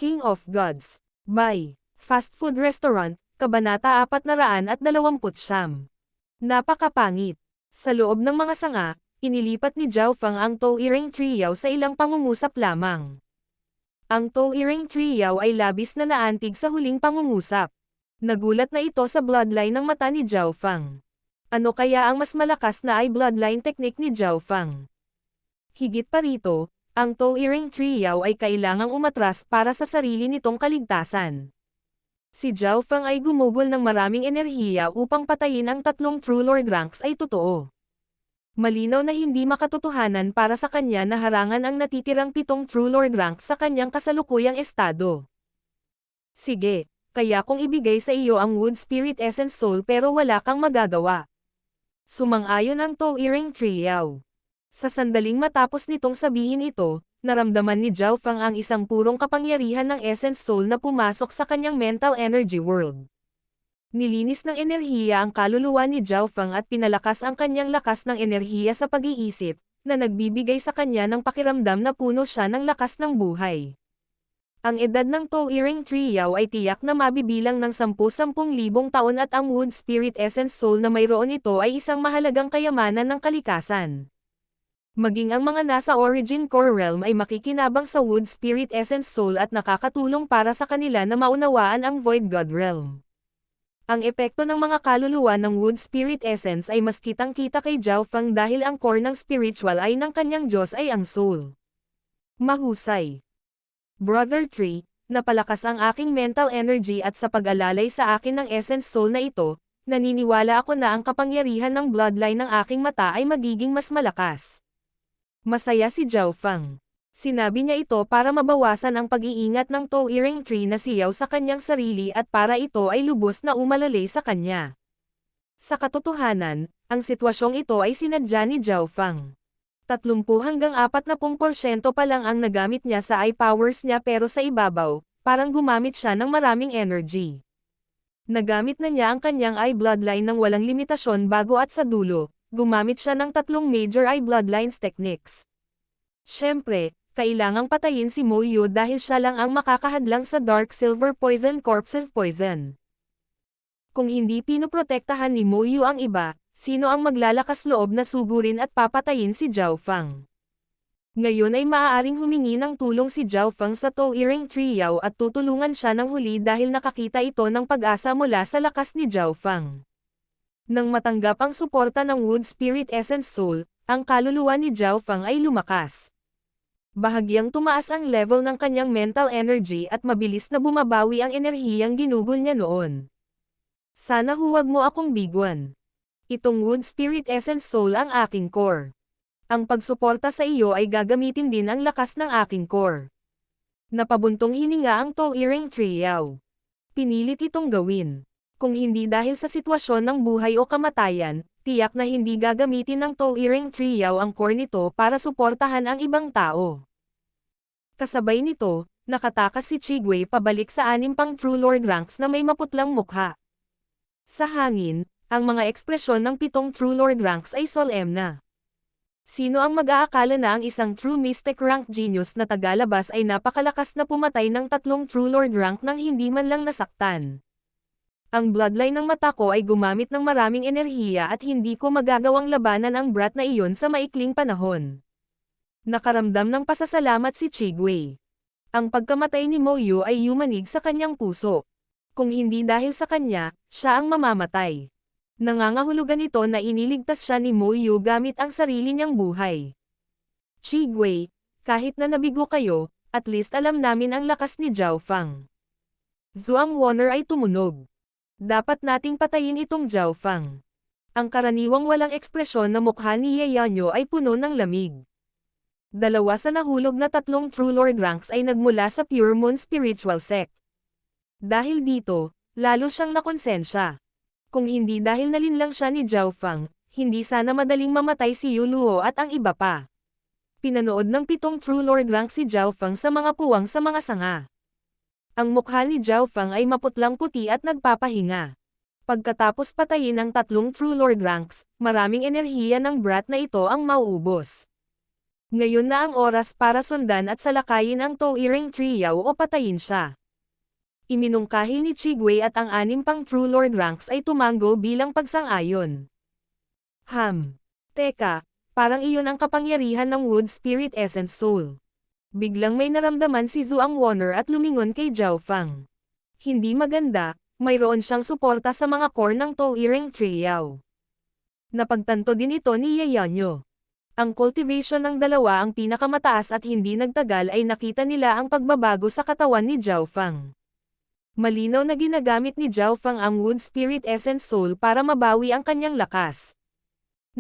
King of Gods. By Fast Food Restaurant, Kabanata 429. Napakapangit. Sa loob ng mga sanga, inilipat ni Zhao Feng ang Touyiring Triyaw sa ilang pangungusap lamang. Ang Touyiring Triyaw ay labis na naantig sa huling pangungusap. Nagulat na ito sa bloodline ng mata ni Zhao Feng. Ano kaya ang mas malakas na bloodline technique ni Zhao Feng? Higit pa rito, ang Touyiring Triyaw ay kailangang umatras para sa sarili nitong kaligtasan. Si Zhao Feng ay gumugol ng maraming enerhiya upang patayin ang tatlong True Lord ranks ay totoo. Malinaw na hindi makatotohanan para sa kanya na harangan ang natitirang 7 True Lord ranks sa kanyang kasalukuyang estado. Sige, kaya kong ibigay sa iyo ang Wood Spirit Essence Soul pero wala kang magagawa. Sumang-ayon ang Touyiring Triyaw. Sa sandaling matapos nitong sabihin ito, naramdaman ni Zhao Feng ang isang purong kapangyarihan ng Essence Soul na pumasok sa kanyang mental energy world. Nilinis ng enerhiya ang kaluluwa ni Zhao Feng at pinalakas ang kanyang lakas ng enerhiya sa pag-iisip, na nagbibigay sa kanya ng pakiramdam na puno siya ng lakas ng buhay. Ang edad ng Touyiring Triyaw ay tiyak na mabibilang ng 10,000 taon at ang Wood Spirit Essence Soul na mayroon ito ay isang mahalagang kayamanan ng kalikasan. Maging ang mga nasa Origin Core Realm ay makikinabang sa Wood Spirit Essence Soul at nakakatulong para sa kanila na maunawaan ang Void God Realm. Ang epekto ng mga kaluluwa ng Wood Spirit Essence ay mas kitang-kita kay Zhao Feng dahil ang core ng spiritual ay ng kanyang Diyos ay ang Soul. Mahusay. Brother Tree, napalakas ang aking mental energy at sa pag-alalay sa akin ng Essence Soul na ito, naniniwala ako na ang kapangyarihan ng bloodline ng aking mata ay magiging mas malakas. Masaya si Zhao Feng. Sinabi niya ito para mabawasan ang pag-iingat ng Touyiring Tree na siyaw sa kanyang sarili at para ito ay lubos na umalalay sa kanya. Sa katotohanan, ang sitwasyong ito ay sinadya ni Zhao Feng. 30 hanggang 40% pa lang ang nagamit niya sa eye powers niya pero sa ibabaw, parang gumamit siya ng maraming energy. Nagamit na niya ang kanyang eye bloodline ng walang limitasyon bago at sa dulo. Gumamit siya ng 3 major eye bloodlines techniques. Siyempre, kailangang patayin si Mo Yu dahil siya lang ang makakahadlang sa Dark Silver Poison Corpses Poison. Kung hindi pinoprotektahan ni Mo Yu ang iba, sino ang maglalakas loob na sugurin at papatayin si Zhao Feng? Ngayon ay maaaring humingi ng tulong si Zhao Feng sa Touyiring Triyaw at tutulungan siya ng huli dahil nakakita ito ng pag-asa mula sa lakas ni Zhao Feng. Nang matanggap ang suporta ng Wood Spirit Essence Soul, ang kaluluwa ni Zhao Feng ay lumakas. Bahagyang tumaas ang level ng kanyang mental energy at mabilis na bumabawi ang enerhiyang ginugol niya noon. Sana huwag mo akong biguan. Itong Wood Spirit Essence Soul ang aking core. Ang pagsuporta sa iyo ay gagamitin din ang lakas ng aking core. Napabuntong hininga ang Touyiring Triyaw. Pinilit itong gawin. Kung hindi dahil sa sitwasyon ng buhay o kamatayan, tiyak na hindi gagamitin ng Touyiring Triyaw ang core nito para suportahan ang ibang tao. Kasabay nito, nakatakas si Chigwei pabalik sa 6 pang True Lord ranks na may maputlang mukha. Sa hangin, ang mga ekspresyon ng 7 True Lord ranks ay solemna. Sino ang mag-aakala na ang isang True Mystic rank genius na tagalabas ay napakalakas na pumatay ng 3 True Lord rank nang hindi man lang nasaktan? Ang bloodline ng mata ko ay gumamit ng maraming enerhiya at hindi ko magagawang labanan ang brat na iyon sa maikling panahon. Nakaramdam ng pasasalamat si Chigwei. Ang pagkamatay ni Mo Yu ay yumanig sa kanyang puso. Kung hindi dahil sa kanya, siya ang mamamatay. Nangangahulugan ito na iniligtas siya ni Mo Yu gamit ang sarili niyang buhay. Chigwei, kahit na nabigo kayo, at least alam namin ang lakas ni Zhao Feng. Zhuang Wonner ay tumunog. Dapat nating patayin itong Zhao Feng. Ang karaniwang walang ekspresyon na mukha ni Ye Yanyo ay puno ng lamig. 2 sa nahulog na 3 True Lord ranks ay nagmula sa Pure Moon Spiritual Sect. Dahil dito, lalo siyang nakonsensya. Kung hindi dahil nalinlang siya ni Zhao Feng, hindi sana madaling mamatay si Yu Luo at ang iba pa. Pinanood ng 7 True Lord rank si Zhao Feng sa mga puwang sa mga sanga. Ang mukha ni Zhao Feng ay maputlang puti at nagpapahinga. Pagkatapos patayin ang 3 True Lord ranks, maraming enerhiya ng brat na ito ang mauubos. Ngayon na ang oras para sundan at salakayin ang Toiring Trio o patayin siya. Iminungkahi ni Chigwei at ang 6 pang True Lord ranks ay tumango bilang pagsang-ayon. Teka, parang iyon ang kapangyarihan ng Wood Spirit Essence Soul. Biglang may naramdaman si Zhuang Wonner at lumingon kay Zhao Fang. Hindi maganda, mayroon siyang suporta sa mga core ng Toiring Trio. Napagtanto din ito ni Ye Yanyo. Ang cultivation ng dalawa ang pinakamataas at hindi nagtagal ay nakita nila ang pagbabago sa katawan ni Zhao Fang. Malinaw na ginagamit ni Zhao Fang ang Wood Spirit Essence Soul para mabawi ang kanyang lakas.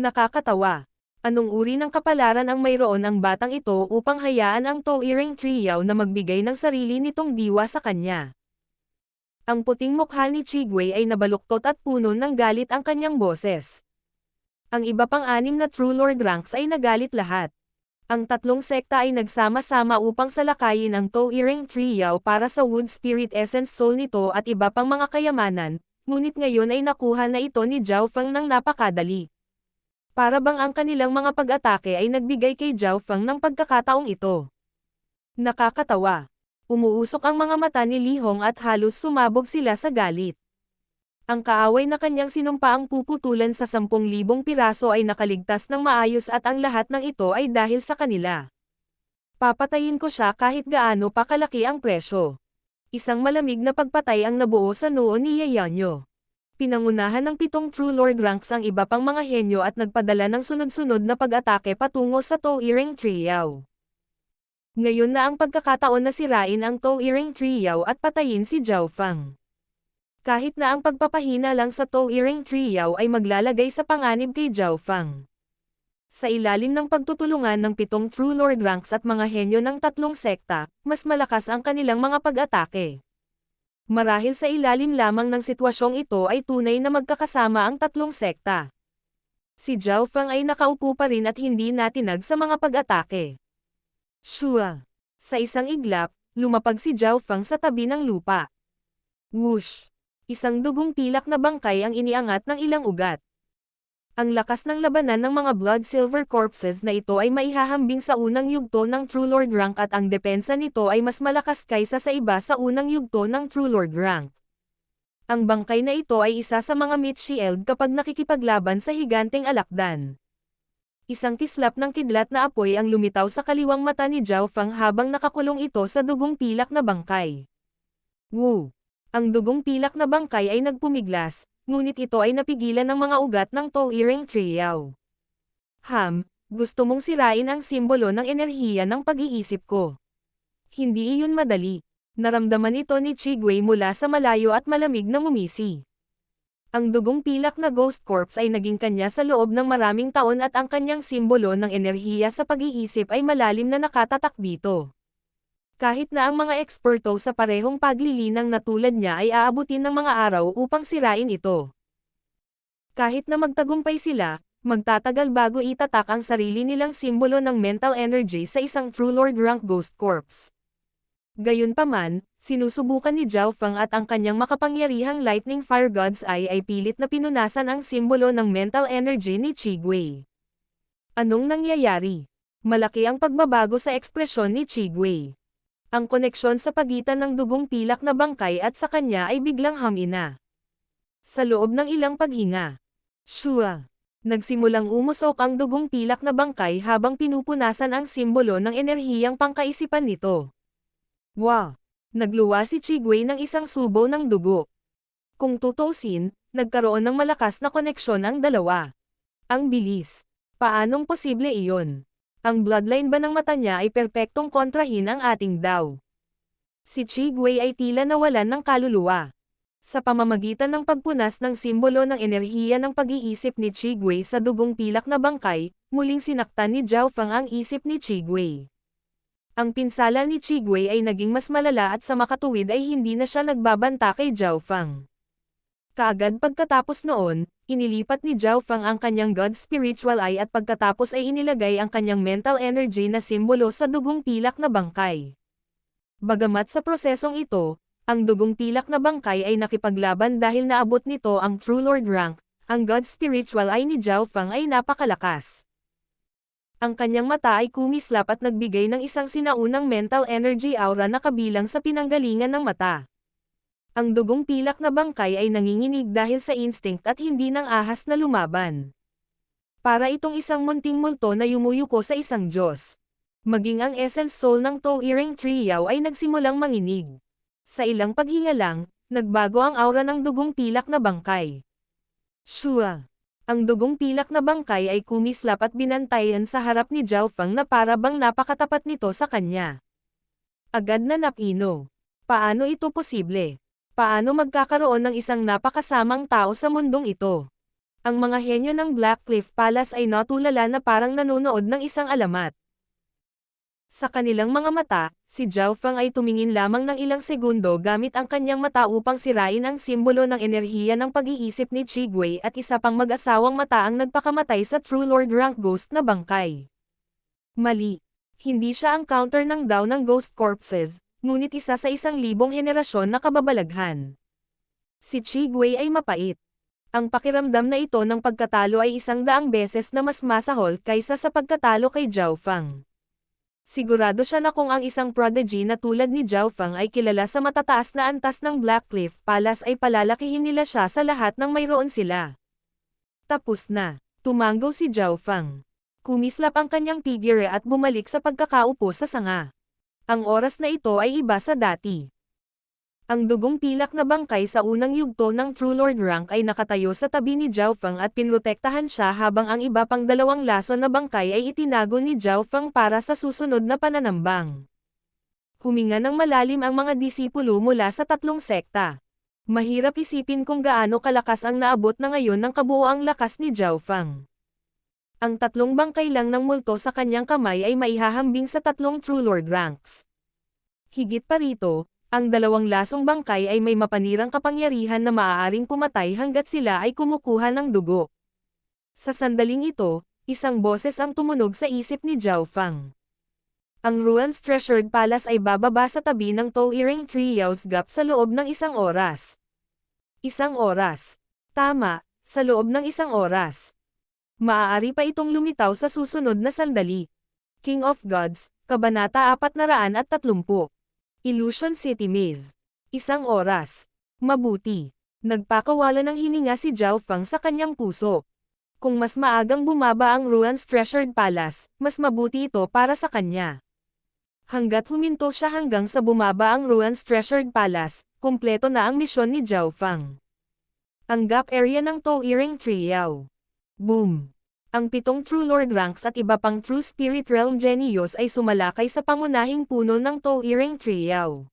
Nakakatawa. Anong uri ng kapalaran ang mayroon ang batang ito upang hayaan ang Toiring Trio na magbigay ng sarili nitong diwa sa kanya? Ang puting mukha ni Chigwei ay nabaluktot at puno ng galit ang kanyang boses. Ang iba pang 6 na True Lord ranks ay nagalit lahat. Ang 3 sekta ay nagsama-sama upang salakayin ang Toiring Trio para sa Wood Spirit Essence Soul nito at iba pang mga kayamanan, ngunit ngayon ay nakuha na ito ni Zhao Fang ng napakadali. Para bang ang kanilang mga pag-atake ay nagbigay kay Zhao Fang ng pagkakataong ito. Nakakatawa. Umuusok ang mga mata ni Li Hong at halos sumabog sila sa galit. Ang kaaway na kanyang sinumpa ang puputulan sa 10,000 piraso ay nakaligtas ng maayos at ang lahat ng ito ay dahil sa kanila. Papatayin ko siya kahit gaano pa kalaki ang presyo. Isang malamig na pagpatay ang nabuo sa noo ni Ye Yanyo. Pinangunahan ng 7 True Lord ranks ang iba pang mga henyo at nagpadala ng sunod-sunod na pag-atake patungo sa Toiring Trio. Ngayon na ang pagkakataon na sirain ang Toiring Trio at patayin si Zhao Fang. Kahit na ang pagpapahina lang sa Toiring Trio ay maglalagay sa panganib kay Zhao Fang. Sa ilalim ng pagtutulungan ng 7 True Lord ranks at mga henyo ng 3 sekta, mas malakas ang kanilang mga pag-atake. Marahil sa ilalim lamang ng sitwasyong ito ay tunay na magkakasama ang 3 sekta. Si Zhao Fang ay nakaupo pa rin at hindi natinag sa mga pag-atake. Shua! Sa isang iglap, lumapag si Zhao Fang sa tabi ng lupa. Whoosh! Isang dugong pilak na bangkay ang iniangat ng ilang ugat. Ang lakas ng labanan ng mga Blood Silver Corpses na ito ay maihahambing sa unang yugto ng True Lord rank at ang depensa nito ay mas malakas kaysa sa iba sa unang yugto ng True Lord rank. Ang bangkay na ito ay isa sa mga meat shield kapag nakikipaglaban sa higanteng alakdan. Isang kislap ng kidlat na apoy ang lumitaw sa kaliwang mata ni Zhao Fang habang nakakulong ito sa dugong pilak na bangkay. Woo! Ang dugong pilak na bangkay ay nagpumiglas, ngunit ito ay napigilan ng mga ugat ng Toiring Trio. Gusto mong sirain ang simbolo ng enerhiya ng pag-iisip ko. Hindi iyon madali. Naramdaman ito ni Chigwei mula sa malayo at malamig na ngumisi. Ang dugong pilak na Ghost Corpse ay naging kanya sa loob ng maraming taon at ang kanyang simbolo ng enerhiya sa pag-iisip ay malalim na nakatatak dito. Kahit na ang mga eksperto sa parehong paglilinang na tulad niya ay aabutin ng mga araw upang sirain ito. Kahit na magtagumpay sila, magtatagal bago itatak ang sarili nilang simbolo ng mental energy sa isang True Lord rank Ghost Corpse. Gayunpaman, sinusubukan ni Zhao Fang at ang kanyang makapangyarihang Lightning Fire God's Eye ay pilit na pinunasan ang simbolo ng mental energy ni Chigwei. Anong nangyayari? Malaki ang pagbabago sa ekspresyon ni Chigwei. Ang koneksyon sa pagitan ng dugong pilak na bangkay at sa kanya ay biglang hamina. Sa loob ng ilang paghinga. Shua! Nagsimulang umusok ang dugong pilak na bangkay habang pinupunasan ang simbolo ng enerhiyang pangkaisipan nito. Wow! Nagluwa si Chigwei ng isang subo ng dugo. Kung tutusin, nagkaroon ng malakas na koneksyon ang dalawa. Ang bilis. Paanong posible iyon? Ang bloodline ba ng mata niya ay perpektong kontrahin ang ating Dao? Si Chigwei ay tila nawalan ng kaluluwa. Sa pamamagitan ng pagpunas ng simbolo ng enerhiya ng pag-iisip ni Chigwei sa dugong pilak na bangkay, muling sinaktan ni Zhao Fang ang isip ni Chigwei. Ang pinsala ni Chigwei ay naging mas malala at sa makatuwid ay hindi na siya nagbabanta kay Zhao Fang. Kaagad pagkatapos noon, inilipat ni Zhao Fang ang kanyang God Spiritual Eye at pagkatapos ay inilagay ang kanyang mental energy na simbolo sa dugong pilak na bangkay. Bagamat sa prosesong ito, ang dugong pilak na bangkay ay nakipaglaban dahil naabot nito ang True Lord rank, ang God Spiritual Eye ni Zhao Fang ay napakalakas. Ang kanyang mata ay kumislap at nagbigay ng isang sinaunang mental energy aura na kabilang sa pinanggalingan ng mata. Ang dugong pilak na bangkay ay nanginginig dahil sa instinct at hindi ng ahas na lumaban. Para itong isang munting multo na yumuyuko sa isang Diyos. Maging ang essence soul ng Tao-Earing Trio ay nagsimulang manginig. Sa ilang paghinga lang, nagbago ang aura ng dugong pilak na bangkay. Shua! Ang dugong pilak na bangkay ay kumislap at binantayan sa harap ni Zhao Feng na para bang napakatapat nito sa kanya. Agad na napino. Paano ito posible? Paano magkakaroon ng isang napakasamang tao sa mundong ito? Ang mga henyo ng Blackcliff Palace ay natulala na parang nanonood ng isang alamat. Sa kanilang mga mata, si Zhao Feng ay tumingin lamang ng ilang segundo gamit ang kanyang mata upang sirain ang simbolo ng enerhiya ng pag-iisip ni Chigwei at isa pang mag-asawang mata ang nagpakamatay sa True Lord Rank Ghost na bangkay. Mali. Hindi siya ang counter ng Dao ng Ghost Corpses, ngunit isa sa 1,000 henerasyon na kababalaghan. Si Chigwei ay mapait. Ang pakiramdam na ito ng pagkatalo ay 100 beses na mas masahol kaysa sa pagkatalo kay Zhao Feng. Sigurado siya na kung ang isang prodigy na tulad ni Zhao Feng ay kilala sa matataas na antas ng Blackcliff Palace ay palalakihin nila siya sa lahat ng mayroon sila. Tapos na. Tumanggo si Zhao Feng. Kumislap ang kanyang figure at bumalik sa pagkakaupo sa sanga. Ang oras na ito ay iba sa dati. Ang dugong pilak na bangkay sa unang yugto ng True Lord Rank ay nakatayo sa tabi ni Zhao Feng at pinrotektahan siya habang ang iba pang 2 lason na bangkay ay itinago ni Zhao Feng para sa susunod na pananambang. Huminga ng malalim ang mga disipulo mula sa 3 sekta. Mahirap isipin kung gaano kalakas ang naabot na ngayon ng kabuoang lakas ni Zhao Feng. Ang 3 bangkay lang ng multo sa kanyang kamay ay maihahambing sa 3 True Lord Ranks. Higit pa rito, ang 2 lasong bangkay ay may mapanirang kapangyarihan na maaaring pumatay hanggat sila ay kumukuha ng dugo. Sa sandaling ito, isang boses ang tumunog sa isip ni Zhao Feng. Ang Ruan's Treasured Palace ay bababa sa tabi ng Tao-Earing Trio's gap sa loob ng 1 oras. 1 oras. Tama, sa loob ng 1 oras. Maaari pa itong lumitaw sa susunod na sandali. King of Gods, Kabanata 430. Illusion City Maze. 1 oras. Mabuti. Nagpakawala ng hininga si Zhao Feng sa kanyang puso. Kung mas maagang bumaba ang Ruan's Treasured Palace, mas mabuti ito para sa kanya. Hanggat huminto siya hanggang sa bumaba ang Ruan's Treasured Palace, kumpleto na ang misyon ni Zhao Feng. Ang gap area ng Tao-Earing Trio. Boom! Ang 7 True Lord Ranks at iba pang True Spirit Realm Genius ay sumalakay sa pangunahing puno ng Tao-Earing Trio.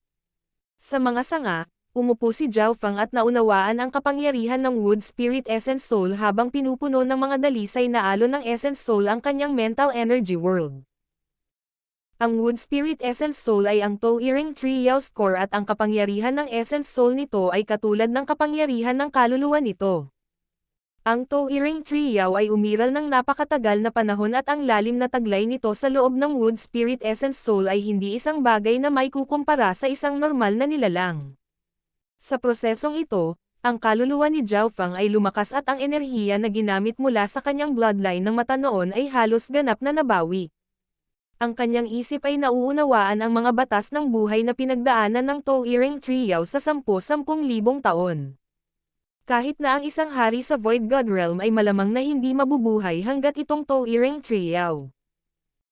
Sa mga sanga, umupo si Zhao Feng at naunawaan ang kapangyarihan ng Wood Spirit Essence Soul habang pinupuno ng mga dalisay na alon ng Essence Soul ang kanyang mental energy world. Ang Wood Spirit Essence Soul ay ang Tao-Earing Trio's core at ang kapangyarihan ng Essence Soul nito ay katulad ng kapangyarihan ng kaluluwa nito. Ang Tao-Earing Trio ay umiral ng napakatagal na panahon at ang lalim na taglay nito sa loob ng Wood Spirit Essence Soul ay hindi isang bagay na may kukumpara sa isang normal na nilalang. Sa prosesong ito, ang kaluluwa ni Zhao Feng ay lumakas at ang enerhiya na ginamit mula sa kanyang bloodline ng mata noon ay halos ganap na nabawi. Ang kanyang isip ay nauunawaan ang mga batas ng buhay na pinagdaanan ng Tao-Earing Trio sa 10,000 taon. Kahit na ang isang hari sa Void God Realm ay malamang na hindi mabubuhay hanggat itong Tao-Earing Trio.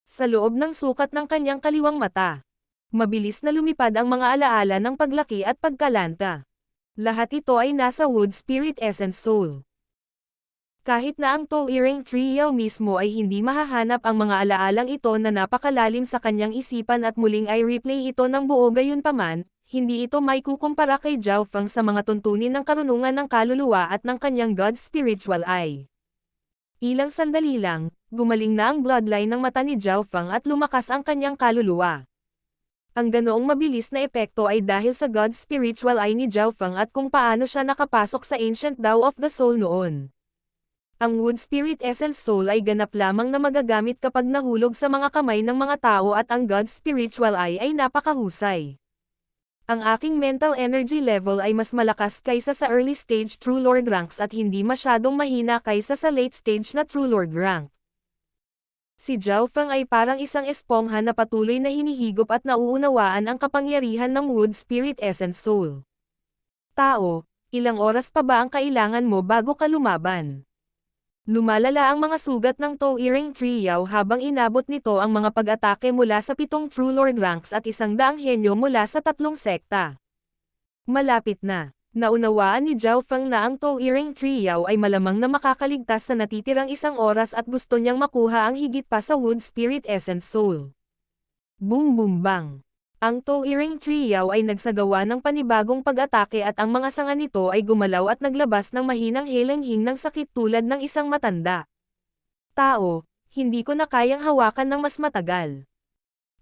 Sa loob ng sukat ng kanyang kaliwang mata, mabilis na lumipad ang mga alaala ng paglaki at pagkalanta. Lahat ito ay nasa Wood Spirit Essence Soul. Kahit na ang Tao-Earing Trio mismo ay hindi mahahanap ang mga alaalang ito na napakalalim sa kanyang isipan at muling ay replay ito ng buo gayunpaman, hindi ito may kukumpara kay Zhao Feng sa mga tuntunin ng karunungan ng kaluluwa at ng kanyang God Spiritual Eye. Ilang sandali lang, gumaling na ang bloodline ng mata ni Zhao Feng at lumakas ang kanyang kaluluwa. Ang ganoong mabilis na epekto ay dahil sa God Spiritual Eye ni Zhao Feng at kung paano siya nakapasok sa Ancient Dao of the Soul noon. Ang Wood Spirit Essence Soul ay ganap lamang na magagamit kapag nahulog sa mga kamay ng mga tao at ang God Spiritual Eye ay napakahusay. Ang aking mental energy level ay mas malakas kaysa sa early stage True Lord Ranks at hindi masyadong mahina kaysa sa late stage na True Lord Rank. Si Zhao Feng ay parang isang espongha na patuloy na hinihigop at nauunawaan ang kapangyarihan ng Wood Spirit Essence Soul. Tao, ilang oras pa ba ang kailangan mo bago ka lumaban? Lumalala ang mga sugat ng Tao-Earing Trio habang inabot nito ang mga pag-atake mula sa 7 True Lord ranks at 100 henyo mula sa 3 sekta. Malapit na. Naunawaan ni Zhao Feng na ang Tao-Earing Trio ay malamang na makakaligtas sa natitirang 1 oras at gusto niyang makuha ang higit pa sa Wood Spirit Essence Soul. Boom boom bang! Ang Tao-Earing Trio ay nagsagawa ng panibagong pag-atake at ang mga sanga nito ay gumalaw at naglabas ng mahinang helenghing ng sakit tulad ng isang matanda. Tao, hindi ko na kayang hawakan ng mas matagal.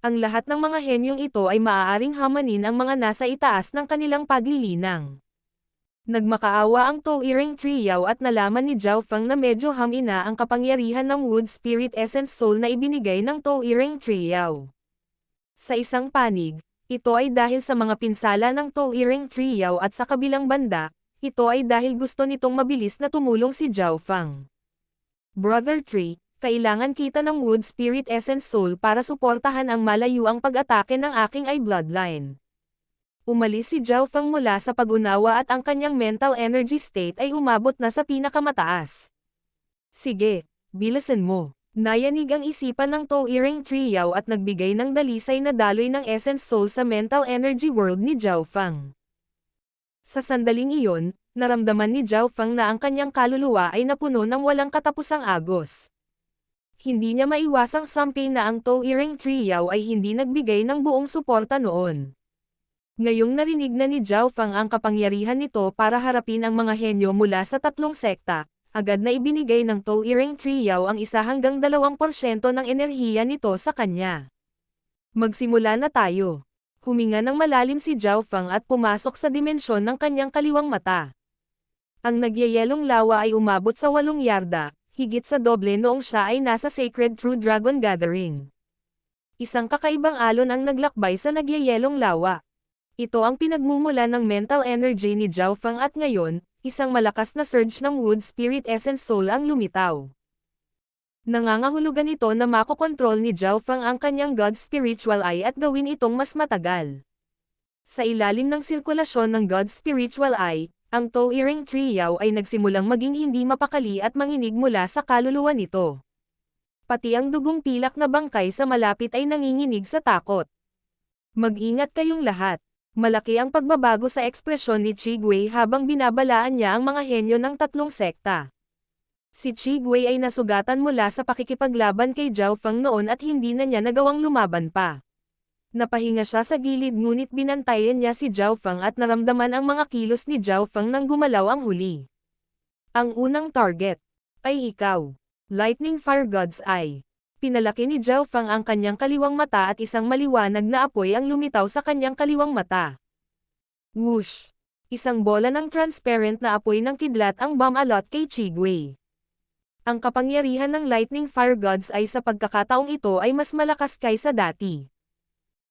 Ang lahat ng mga henyong ito ay maaaring hamanin ang mga nasa itaas ng kanilang paglilinang. Nagmakaawa ang Tao-Earing Trio at nalaman ni Zhao Feng na medyo hamina ang kapangyarihan ng Wood Spirit Essence Soul na ibinigay ng Tao-Earing Trio. Sa isang panig, ito ay dahil sa mga pinsala ng Tao-Earing Trio at sa kabilang banda, ito ay dahil gusto nitong mabilis na tumulong si Zhao Feng. Brother Tree, kailangan kita ng Wood Spirit Essence Soul para suportahan ang malayuang pag-atake ng aking Eye Bloodline. Umalis si Zhao Feng mula sa pag-unawa at ang kanyang mental energy state ay umabot na sa pinakamataas. Sige, bilisan mo. Nayanig ang isipan ng Tao-Earing Trio at nagbigay ng dalisay na daloy ng Essence Soul sa mental energy world ni Zhao Feng. Sa sandaling iyon, naramdaman ni Zhao Feng na ang kanyang kaluluwa ay napuno ng walang katapusang agos. Hindi niya maiwasang sampay na ang Tao-Earing Trio ay hindi nagbigay ng buong suporta noon. Ngayong narinig na ni Zhao Feng ang kapangyarihan nito para harapin ang mga henyo mula sa 3 sekta, agad na ibinigay ng Tao-Earing Trio ang 1 hanggang 2% ng enerhiya nito sa kanya. Magsimula na tayo. Huminga ng malalim si Zhao Feng at pumasok sa dimensyon ng kanyang kaliwang mata. Ang nagyayelong lawa ay umabot sa 8 yarda, higit sa doble noong siya ay nasa Sacred True Dragon Gathering. Isang kakaibang alon ang naglakbay sa nagyayelong lawa. Ito ang pinagmumula ng mental energy ni Zhao Feng at ngayon, isang malakas na surge ng Wood Spirit Essence Soul ang lumitaw. Nangangahulugan ito na makokontrol ni Zhao Feng ang kanyang God Spiritual Eye at gawin itong mas matagal. Sa ilalim ng sirkulasyon ng God Spiritual Eye, ang Tao-Earing Trio ay nagsimulang maging hindi mapakali at manginig mula sa kaluluwa nito. Pati ang dugong pilak na bangkay sa malapit ay nanginginig sa takot. Mag-ingat kayong lahat. Malaki ang pagbabago sa ekspresyon ni Chigwei habang binabalaan niya ang mga henyo ng 3 sekta. Si Chigwei ay nasugatan mula sa pakikipaglaban kay Zhao Feng noon at hindi na niya nagawang lumaban pa. Napahinga siya sa gilid ngunit binantayan niya si Zhao Feng at naramdaman ang mga kilos ni Zhao Feng nang gumalaw ang huli. Ang unang target ay ikaw. Lightning Fire God's Eye. Pinalaki ni Zhao Feng ang kanyang kaliwang mata at isang maliwanag na apoy ang lumitaw sa kanyang kaliwang mata. Whoosh! Isang bola ng transparent na apoy ng kidlat ang bumalot kay Chigwei. Ang kapangyarihan ng Lightning Fire Gods ay sa pagkakataong ito ay mas malakas kaysa dati.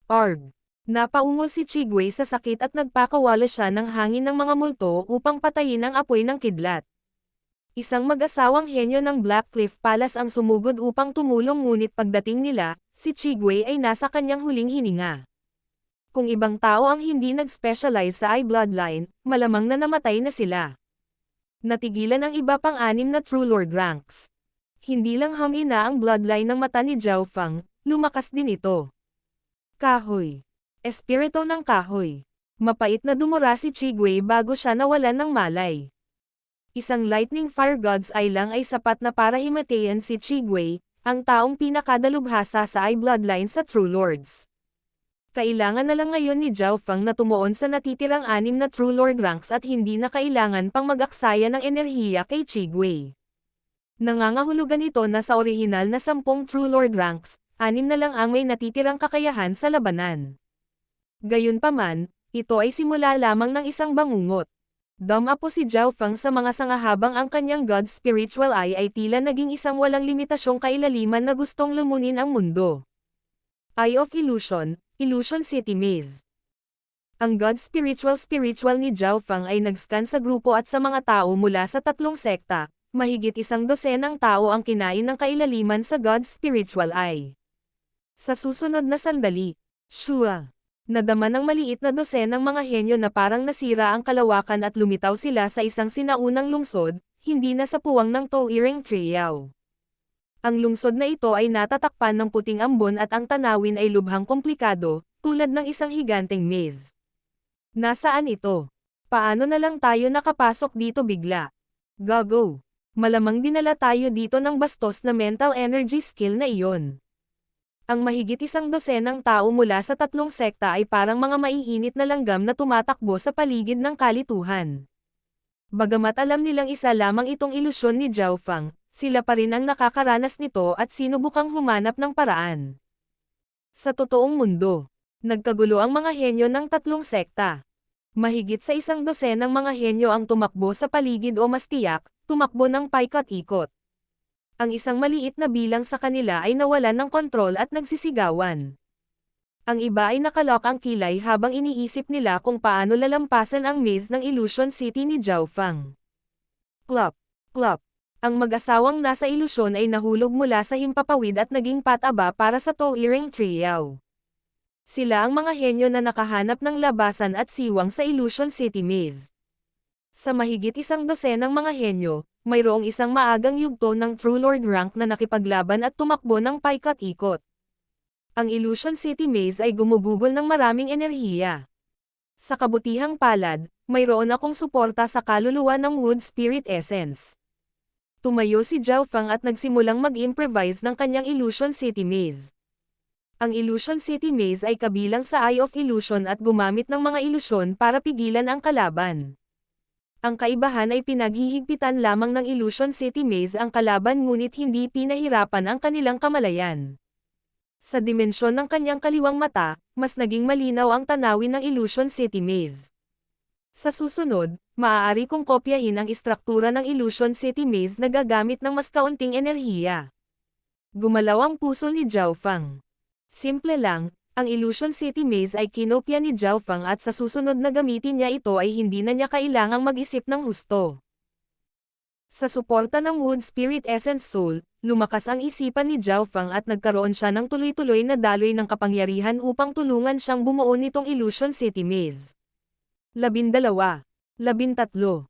Arg! Napaungol si Chigwei sa sakit at nagpakawala siya ng hangin ng mga multo upang patayin ang apoy ng kidlat. Isang mag-asawang henyo ng Black Cliff Palace ang sumugod upang tumulong ngunit pagdating nila, si Chigwei ay nasa kanyang huling hininga. Kung ibang tao ang hindi nag-specialize sa Eye Bloodline, malamang na namatay na sila. Natigilan ang iba pang 6 na True Lord ranks. Hindi lang hamina ang bloodline ng mata ni Zhao Feng, lumakas din ito. Kahoy. Espiritu ng kahoy. Mapait na dumura si Chigwei bago siya nawalan ng malay. Isang Lightning Fire God's Eye lang ay sapat na para himatayan si Chigwei, ang taong pinakadalubhasa sa Eye Bloodline sa True Lords. Kailangan na lang ngayon ni Zhao Feng na tumuon sa natitirang 6 na True Lord ranks at hindi na kailangan pang mag-aksaya ng enerhiya kay Chigwei. Nangangahulugan ito na sa orihinal na 10 True Lord ranks, 6 na lang ang may natitirang kakayahan sa labanan. Gayunpaman, ito ay simula lamang ng isang bangungot. Dumapo si Zhao Feng sa mga sanga habang ang kanyang God Spiritual Eye ay tila naging isang walang limitasyong kailaliman na gustong lumunin ang mundo. Eye of Illusion, Illusion City Maze. Ang God Spiritual ni Zhao Feng ay nag-scan sa grupo at sa mga tao mula sa 3 sekta, Mahigit 100 tao ang kinain ng kailaliman sa God's spiritual eye. Sa susunod na sandali, Shua, nadama ng maliit na dosenang mga henyo na parang nasira ang kalawakan at lumitaw sila sa isang sinaunang lungsod, hindi na sa puwang ng Toiring Triao. Ang lungsod na ito ay natatakpan ng puting ambon at ang tanawin ay lubhang komplikado, tulad ng isang higanteng maze. Nasaan ito? Paano na lang tayo nakapasok dito bigla? Gago. Malamang dinala tayo dito ng bastos na mental energy skill na iyon. Ang mahigit 100 tao mula sa 3 sekta ay parang mga maiinit na langgam na tumatakbo sa paligid ng kalituhan. Bagamat alam nilang isa lamang itong ilusyon ni Zhao Fang, sila pa rin ang nakakaranas nito at sinubukang humanap ng paraan. Sa totoong mundo, nagkagulo ang mga henyo ng 3 sekta. Mahigit sa 100 mga henyo ang tumakbo sa paligid o mas tiyak, tumakbo ng paikot-ikot. Ang isang maliit na bilang sa kanila ay nawalan ng kontrol at nagsisigawan. Ang iba ay nakalok ang kilay habang iniisip nila kung paano lalampasan ang maze ng Illusion City ni Zhao Fang. Plop, plop. Ang mag-asawang nasa ilusyon ay nahulog mula sa himpapawid at naging pataba para sa Toiring Triao. Sila ang mga henyo na nakahanap ng labasan at siwang sa Illusion City Maze. Sa mahigit 100 mga henyo, mayroong isang maagang yugto ng True Lord rank na nakipaglaban at tumakbo ng paikot-ikot. Ang Illusion City Maze ay gumugugol ng maraming enerhiya. Sa kabutihang palad, mayroon akong suporta sa kaluluwa ng Wood Spirit Essence. Tumayo si Zhao Fang at nagsimulang mag-improvise ng kanyang Illusion City Maze. Ang Illusion City Maze ay kabilang sa Eye of Illusion at gumamit ng mga ilusyon para pigilan ang kalaban. Ang kaibahan ay pinaghihigpitan lamang ng Illusion City Maze ang kalaban ngunit hindi pinahirapan ang kanilang kamalayan. Sa dimensyon ng kanyang kaliwang mata, mas naging malinaw ang tanawin ng Illusion City Maze. Sa susunod, maaari kong kopyahin ang istruktura ng Illusion City Maze na gagamit ng mas kaunting enerhiya. Gumalaw ang puso ni Zhao Fang. Simple lang, ang Illusion City Maze ay kinopya ni Zhao Fang at sa susunod na gamitin niya ito ay hindi na niya kailangang mag-isip ng husto. Sa suporta ng Wood Spirit Essence Soul, lumakas ang isipan ni Zhao Fang at nagkaroon siya ng tuloy-tuloy na daloy ng kapangyarihan upang tulungan siyang bumuo nitong Illusion City Maze. 12, 13, 14.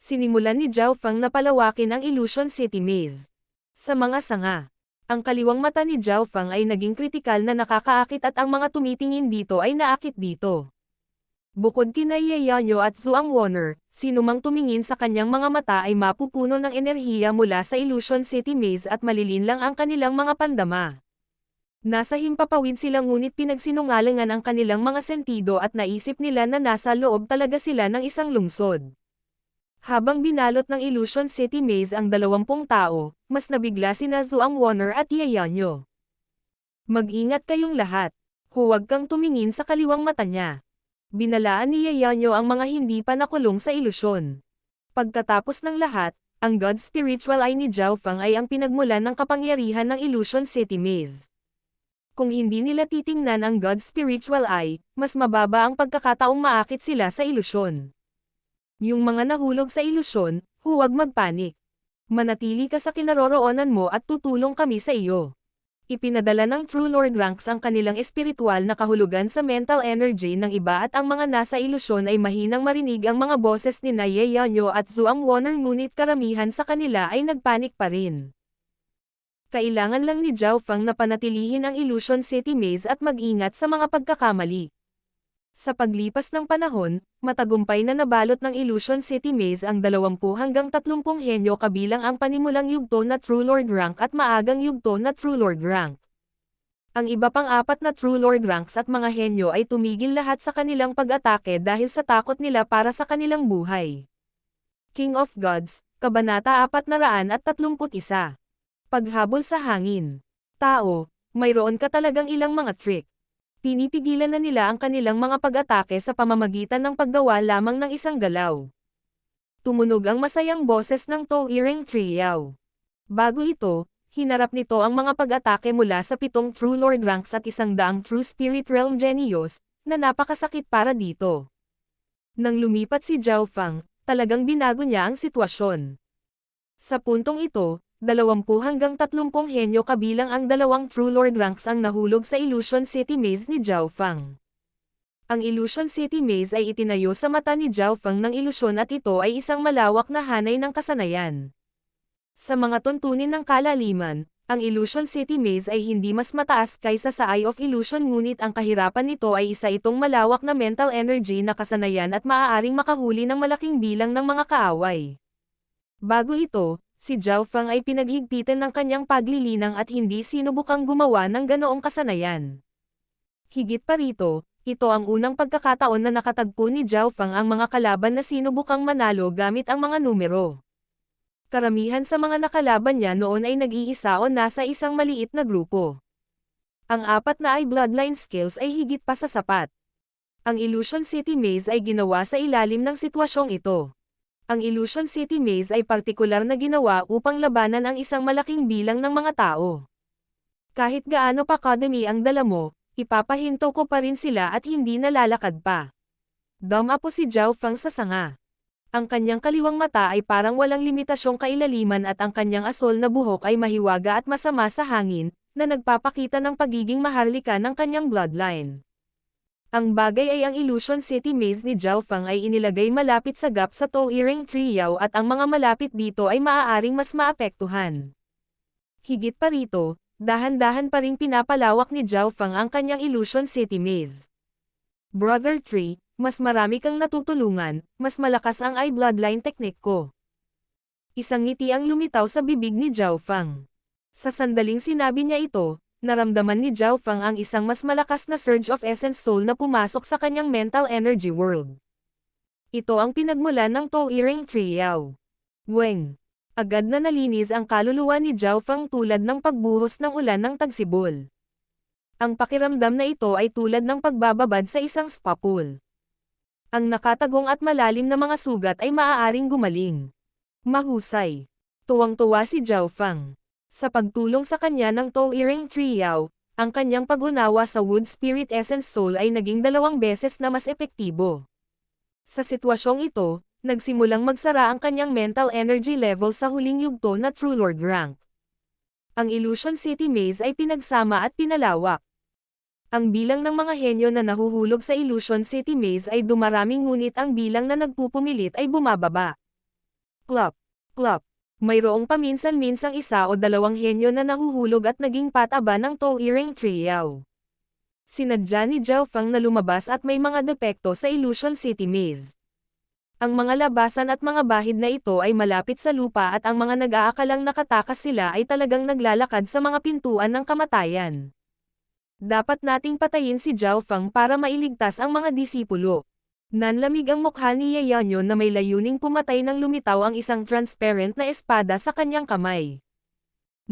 Sinimulan ni Zhao Fang na palawakin ang Illusion City Maze. Sa mga sanga, ang kaliwang mata ni Zhao Fang ay naging kritikal na nakakaakit at ang mga tumitingin dito ay naakit dito. Bukod kina Ye Yanyo at Zhuang Wonner, sinumang tumingin sa kanyang mga mata ay mapupuno ng enerhiya mula sa Illusion City Maze at malilinlang ang kanilang mga pandama. Nasa himpapawid sila ngunit pinagsinungalingan ang kanilang mga sentido at naisip nila na nasa loob talaga sila ng isang lungsod. Habang binalot ng Illusion City Maze ang 20 tao, mas nabigla sina Zhuang Wonner at Ye Yanyo. Mag-ingat kayong lahat. Huwag kang tumingin sa kaliwang mata niya. Binalaan ni Ye Yanyo ang mga hindi pa nakulong sa ilusyon. Pagkatapos ng lahat, ang God Spiritual Eye ni Zhao Fang ay ang pinagmulan ng kapangyarihan ng Illusion City Maze. Kung hindi nila titingnan ang God Spiritual Eye, mas mababa ang pagkakataong maakit sila sa ilusyon. Yung mga nahulog sa ilusyon, huwag magpanik. Manatili ka sa kinaroroonan mo at tutulong kami sa iyo. Ipinadala ng True Lord ranks ang kanilang espiritual na kahulugan sa mental energy ng iba at ang mga nasa ilusyon ay mahinang marinig ang mga boses ni Ye Yanyo at Zhuang Wonner ngunit karamihan sa kanila ay nagpanik pa rin. Kailangan lang ni Zhao Fang na panatilihin ang Illusion City Maze at mag-ingat sa mga pagkakamali. Sa paglipas ng panahon, matagumpay na nabalot ng Illusion City Maze ang 20 hanggang 30 henyo kabilang ang panimulang yugto na True Lord rank at maagang yugto na True Lord rank. Ang iba pang 4 na True Lord ranks at mga henyo ay tumigil lahat sa kanilang pag-atake dahil sa takot nila para sa kanilang buhay. King of Gods, Kabanata 431. Paghabol sa hangin. Tao, mayroon ka talagang ilang mga trick. Pinipigilan na nila ang kanilang mga pag-atake sa pamamagitan ng paggawa lamang ng isang galaw. Tumunog ang masayang boses ng Toiring Triao. Bago ito, hinarap nito ang mga pag-atake mula sa 7 True Lord ranks at 100 True Spirit Realm Genius, na napakasakit para dito. Nang lumipat si Zhao Fang, talagang binago niya ang sitwasyon. Sa puntong ito, 20 hanggang 30 henyo kabilang ang 2 True Lord ranks ang nahulog sa Illusion City Maze ni Zhao Fang. Ang Illusion City Maze ay itinayo sa mata ni Zhao Fang ng ilusyon at ito ay isang malawak na hanay ng kasanayan. Sa mga tuntunin ng kalaliman, ang Illusion City Maze ay hindi mas mataas kaysa sa Eye of Illusion ngunit ang kahirapan nito ay isa itong malawak na mental energy na kasanayan at maaaring makahuli ng malaking bilang ng mga kaaway. Bago ito, si Zhao Fang ay pinaghigpitan ng kanyang paglilinang at hindi sinubukang gumawa ng ganoong kasanayan. Higit pa rito, ito ang unang pagkakataon na nakatagpo ni Zhao Fang ang mga kalaban na sinubukang manalo gamit ang mga numero. Karamihan sa mga nakalaban niya noon ay nag-iisa o nasa isang maliit na grupo. Ang apat na bloodline skills ay higit pa sa sapat. Ang Illusion City Maze ay ginawa sa ilalim ng sitwasyong ito. Ang Illusion City Maze ay partikular na ginawa upang labanan ang isang malaking bilang ng mga tao. Kahit gaano pa kadami ang dala mo, ipapahinto ko pa rin sila at hindi nalalakad pa. Dumapo si Zhao Fang sa sanga. Ang kanyang kaliwang mata ay parang walang limitasyong kailaliman at ang kanyang asol na buhok ay mahiwaga at masama sa hangin, na nagpapakita ng pagiging maharlika ng kanyang bloodline. Ang bagay ay ang Illusion City Maze ni Zhao Fang ay inilagay malapit sa gap sa Touiring Triao at ang mga malapit dito ay maaaring mas maapektuhan. Higit pa rito, dahan-dahan pa ring pinapalawak ni Zhao Fang ang kanyang Illusion City Maze. Brother Tree, mas marami kang natutulungan, mas malakas ang bloodline technique ko. Isang ngiti ang lumitaw sa bibig ni Zhao Fang. Sa sandaling sinabi niya ito, naramdaman ni Zhao Fang ang isang mas malakas na surge of essence soul na pumasok sa kanyang mental energy world. Ito ang pinagmulan ng Touiring Triao. Weng. Agad na nalinis ang kaluluwa ni Zhao Fang tulad ng pagbuhos ng ulan ng tagsibol. Ang pakiramdam na ito ay tulad ng pagbababad sa isang spa pool. Ang nakatagong at malalim na mga sugat ay maaaring gumaling. Mahusay. Tuwang-tuwa si Zhao Fang. Sa pagtulong sa kanya ng Touiring Triao, ang kanyang pag-unawa sa Wood Spirit Essence Soul ay naging 2 beses na mas epektibo. Sa sitwasyong ito, nagsimulang magsara ang kanyang mental energy level sa huling yugto na True Lord rank. Ang Illusion City Maze ay pinagsama at pinalawak. Ang bilang ng mga henyo na nahuhulog sa Illusion City Maze ay dumarami ngunit ang bilang na nagpupumilit ay bumababa. Plop, plop. Mayroong paminsan-minsang 1 o 2 henyo na nahuhulog at naging pataba ng Touiring Triao. Sinadya ni Zhao Fang na lumabas at may mga depekto sa Illusion City Maze. Ang mga labasan at mga bahid na ito ay malapit sa lupa at ang mga nag-aakalang nakatakas sila ay talagang naglalakad sa mga pintuan ng kamatayan. Dapat nating patayin si Zhao Fang para mailigtas ang mga disipulo. Nanlamig ang mukha ni Yayanyo na may layuning pumatay nang lumitaw ang isang transparent na espada sa kanyang kamay.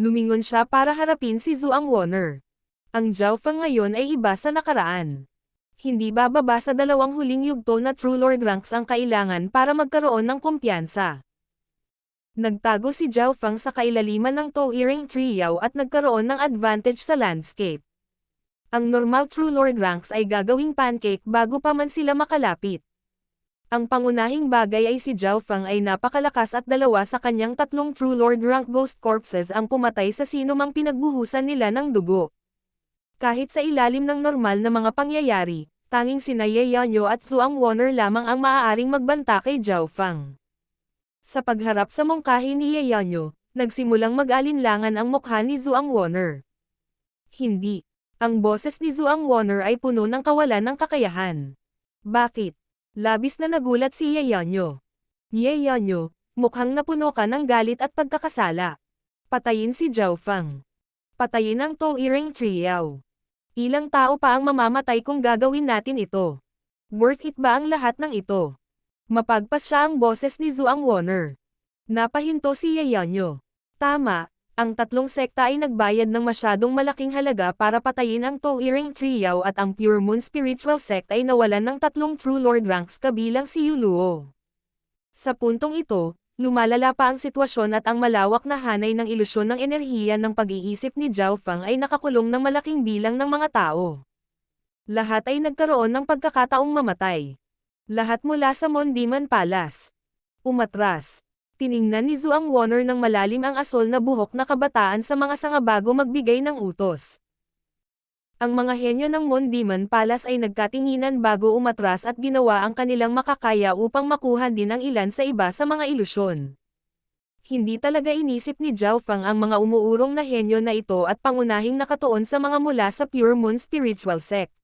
Lumingon siya para harapin si Zhuang Wonner. Ang Zhao Fang ngayon ay iba sa nakaraan. Hindi bababa sa 2 huling yugto na True Lord ranks ang kailangan para magkaroon ng kumpiyansa. Nagtago si Zhao Fang sa kailaliman ng Touiring Triao at nagkaroon ng advantage sa landscape. Ang normal True Lord ranks ay gagawing pancake bago pa man sila makalapit. Ang pangunahing bagay ay si Zhao Fang ay napakalakas at 2 sa kanyang 3 True Lord rank ghost corpses ang pumatay sa sino mang pinagbuhusan nila ng dugo. Kahit sa ilalim ng normal na mga pangyayari, tanging sina Yayanyo at Zhuang Wonner lamang ang maaaring magbanta kay Zhao Fang. Sa pagharap sa mungkahi ni Yayanyo, nagsimulang mag-alinlangan ang mukha ni Zhuang Wonner. Hindi. Ang boses ni Zhuang Wonner ay puno ng kawalan ng kakayahan. Bakit? Labis na nagulat si Yayanyo. Yayanyo, mukhang napuno ka ng galit at pagkakasala. Patayin si Zhao Fang. Patayin ang Touiring Triao. Ilang tao pa ang mamamatay kung gagawin natin ito. Worth it ba ang lahat ng ito? Mapagpas siya ang boses ni Zhuang Wonner. Napahinto si Yayanyo. Tama. Ang 3 sekta ay nagbayad ng masyadong malaking halaga para patayin ang Touiring Triao at ang Pure Moon Spiritual Sect ay nawalan ng 3 True Lord ranks kabilang si Yuluo. Sa puntong ito, lumalala pa ang sitwasyon at ang malawak na hanay ng ilusyon ng enerhiya ng pag-iisip ni Zhao Fang ay nakakulong ng malaking bilang ng mga tao. Lahat ay nagkaroon ng pagkakataong mamatay. Lahat mula sa Mon Demon Palace. Umatras. Tiningnan ni Zhuang Wonner ng malalim ang asol na buhok na kabataan sa mga sanga bago magbigay ng utos. Ang mga henyo ng Moon Demon Palace ay nagkatinginan bago umatras at ginawa ang kanilang makakaya upang makuha din ang ilan sa iba sa mga ilusyon. Hindi talaga inisip ni Zhao Feng ang mga umuurong na henyo na ito at pangunahing nakatuon sa mga mula sa Pure Moon Spiritual Sect.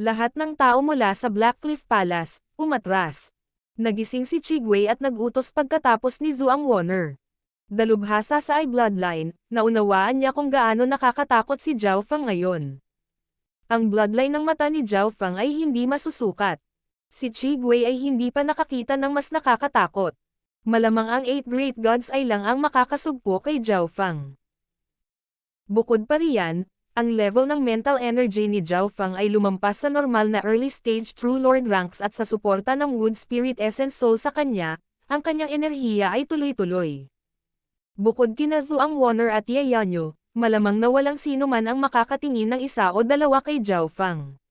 Lahat ng tao mula sa Blackcliff Palace, umatras. Nagising si Chigwei at nagutos pagkatapos ni Zhuang Wonner. Dalubhasa sa bloodline, naunawaan niya kung gaano nakakatakot si Zhao Feng ngayon. Ang bloodline ng mata ni Zhao Feng ay hindi masusukat. Si Chigwei ay hindi pa nakakita ng mas nakakatakot. Malamang ang 8 Great Gods ay lang ang makakasugpo kay Zhao Feng. Bukod pa riyan, ang level ng mental energy ni Zhao Feng ay lumampas sa normal na early stage True Lord ranks at sa suporta ng Wood Spirit Essence Soul sa kanya, ang kanyang enerhiya ay tuloy-tuloy. Bukod kina Zhuang Wonner at Ye Yanyo, malamang na walang sino man ang makakatingin ng isa o dalawa kay Zhao Feng.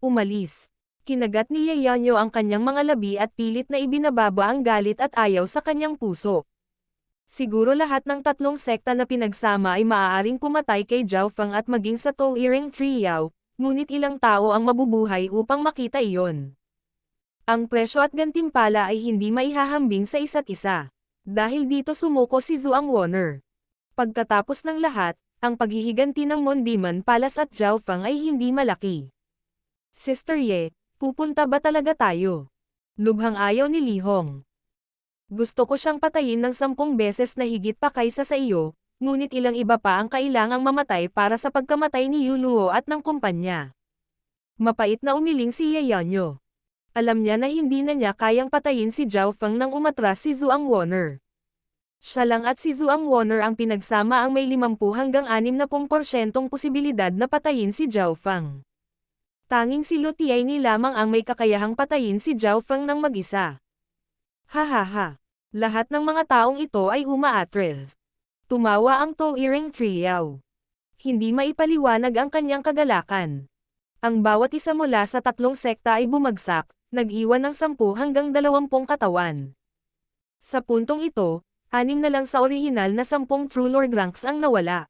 Umalis. Kinagat ni Ye Yanyo ang kanyang mga labi at pilit na ibinababa ang galit at ayaw sa kanyang puso. Siguro lahat ng tatlong sekta na pinagsama ay maaaring pumatay kay Zhao Feng at maging sa Touring Trio, ngunit ilang tao ang mabubuhay upang makita iyon. Ang presyo at gantimpala ay hindi maihahambing sa isa't isa. Dahil dito sumuko si Zhuang Wonner. Pagkatapos ng lahat, ang paghihiganti ng Moon Demon Palace at Zhao Feng ay hindi malaki. Sister Ye, pupunta ba talaga tayo? Lubhang ayaw ni Li Hong. Gusto ko siyang patayin ng 10 beses na higit pa kaysa sa iyo, ngunit ilang iba pa ang kailangang mamatay para sa pagkamatay ni Yu Luo at ng kumpanya. Mapait na umiling si Ye Yanyo. Alam niya na hindi na niya kayang patayin si Zhao Feng nang umatras si Zhuang Wonner. Siya lang at si Zhuang Wonner ang pinagsama ang may 50 hanggang 60% posibilidad na patayin si Zhao Feng. Tanging si Lu Tianyi lamang ang may kakayahang patayin si Zhao Feng ng mag-isa. Hahaha. Lahat ng mga taong ito ay umaatres. Tumawa ang Touring Trio. Hindi maipaliwanag ang kanyang kagalakan. Ang bawat isa mula sa tatlong sekta ay bumagsak, nag-iwan ng 10 hanggang 20 katawan. Sa puntong ito, 6 na lang sa orihinal na 10 True Lord ranks ang nawala.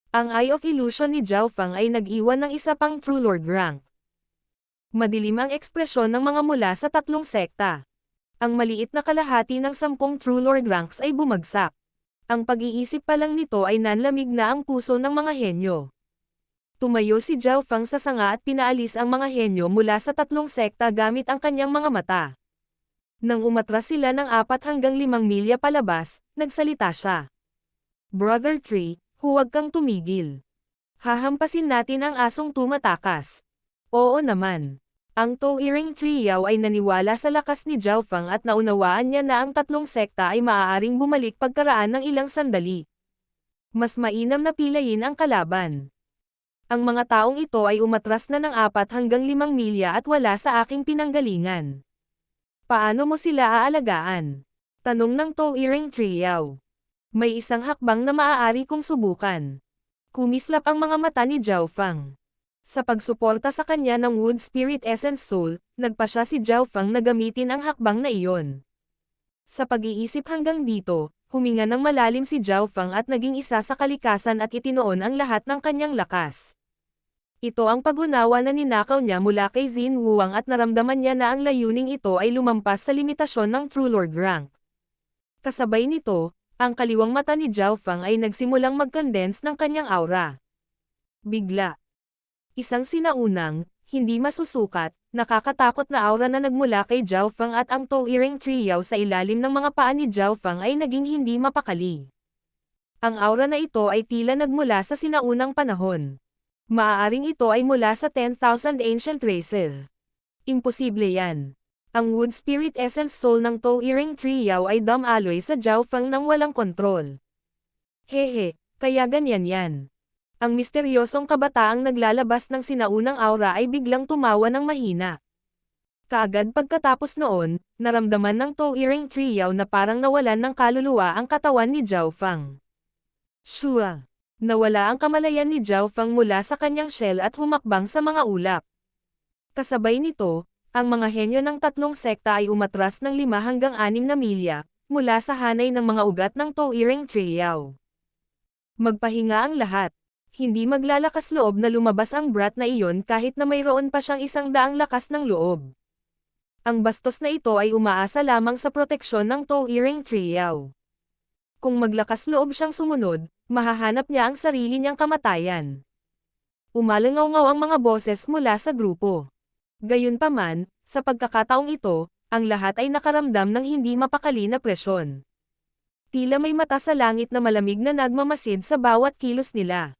Ang Eye of Illusion ni Zhao Feng ay nag-iwan ng isa pang True Lord rank. Madilim ang ekspresyon ng mga mula sa tatlong sekta. Ang maliit na kalahati ng 10 True Lord ranks ay bumagsak. Ang pag-iisip pa lang nito ay nanlamig na ang puso ng mga henyo. Tumayo si Zhao Feng sa sanga at pinaalis ang mga henyo mula sa tatlong sekta gamit ang kanyang mga mata. Nang umatras sila ng 4 hanggang 5 milya palabas, nagsalita siya. Brother Tree, huwag kang tumigil. Hahampasin natin ang asong tumatakas. Oo naman. Ang Touring Trio ay naniwala sa lakas ni Zhao Feng at naunawaan niya na ang tatlong sekta ay maaaring bumalik pagkaraan ng ilang sandali. Mas mainam na pilayin ang kalaban. Ang mga taong ito ay umatras na ng 4 hanggang 5 milya at wala sa aking pinanggalingan. Paano mo sila aalagaan? Tanong ng Touring Trio. May isang hakbang na maaari kong subukan. Kumislap ang mga mata ni Zhao Feng. Sa pagsuporta sa kanya ng Wood Spirit Essence Soul, nagpa siya si Zhao Feng na gamitin ang hakbang na iyon. Sa pag-iisip hanggang dito, huminga ng malalim si Zhao Feng at naging isa sa kalikasan at itinoon ang lahat ng kanyang lakas. Ito ang pag-unawa na ninakaw niya mula kay Xin Wuang at naramdaman niya na ang layuning ito ay lumampas sa limitasyon ng True Lord rank. Kasabay nito, ang kaliwang mata ni Zhao Feng ay nagsimulang mag-condense ng kanyang aura. Bigla. Isang sinaunang, hindi masusukat, nakakatakot na aura na nagmula kay Zhao Feng at ang Touring Trio sa ilalim ng mga paa ni Zhao Feng ay naging hindi mapakali. Ang aura na ito ay tila nagmula sa sinaunang panahon. Maaaring ito ay mula sa 10,000 ancient races. Imposible yan. Ang Wood Spirit Essence Soul ng Touring Trio ay dumaloy sa Zhao Feng nang walang kontrol. Hehe, kaya ganyan yan. Ang misteryosong kabataang naglalabas ng sinaunang aura ay biglang tumawa ng mahina. Kaagad pagkatapos noon, naramdaman ng Touring Trio na parang nawalan ng kaluluwa ang katawan ni Zhao Feng. Shua! Nawala ang kamalayan ni Zhao Feng mula sa kanyang shell at humakbang sa mga ulap. Kasabay nito, ang mga henyo ng tatlong sekta ay umatras ng 5 hanggang 6 na milya, mula sa hanay ng mga ugat ng Toiring Triao. Magpahinga ang lahat. Hindi maglalakas loob na lumabas ang brat na iyon kahit na mayroon pa siyang 100 lakas ng loob. Ang bastos na ito ay umaasa lamang sa proteksyon ng Toiring Triao. Kung maglakas loob siyang sumunod, mahahanap niya ang sarili niyang kamatayan. Umalangaw-ngaw ang mga boses mula sa grupo. Gayunpaman, sa pagkakataong ito, ang lahat ay nakaramdam ng hindi mapakali na presyon. Tila may mata sa langit na malamig na nagmamasid sa bawat kilos nila.